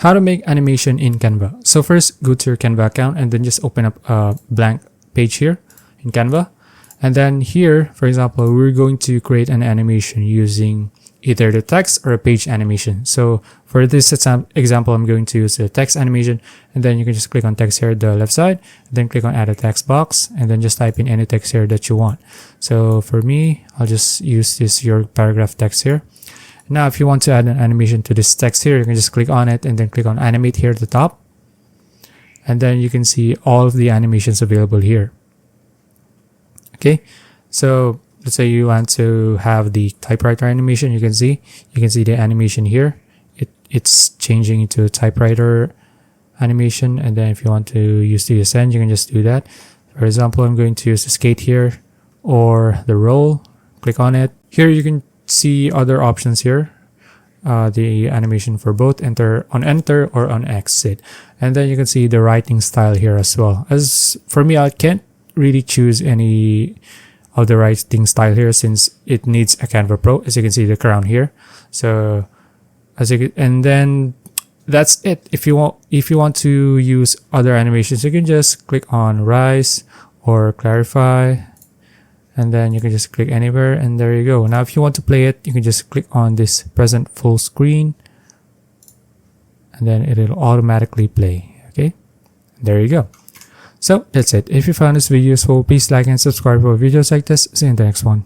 How to make animation in Canva. So first, go to your Canva account and then just open up a blank page here in Canva. And then here, for example, we're going to create an animation using either the text or a page animation. So for this example, I'm going to use the text animation, and then you can just click on text here at the left side, then click on add a text box, and then just type in any text here that you want. So for me, I'll just use this your paragraph text here. Now, if you want to add an animation to this text here, you can just click on it and then click on animate here at the top. And then you can see all of the animations available here. Okay, so let's say you want to have the typewriter animation. You can see the animation here. It's changing into a typewriter animation. And then if you want to use the ascend, you can just do that. For example, I'm going to use the skate here or the roll. Click on it. Here you can see other options here. The animation for both enter or on exit. And then you can see the writing style here as well. As for me, I can't really choose any of the writing style here since it needs a Canva Pro. As you can see, the crown here. So and then that's it. If you want to use other animations, you can just click on rise or clarify, and then you can just click anywhere, and there you go. Now if you want to play it, you can just click on this present full screen, and then it'll automatically play. Okay, there you go. So that's it. If you found this video useful, please like and subscribe for videos like this. See you in the next one.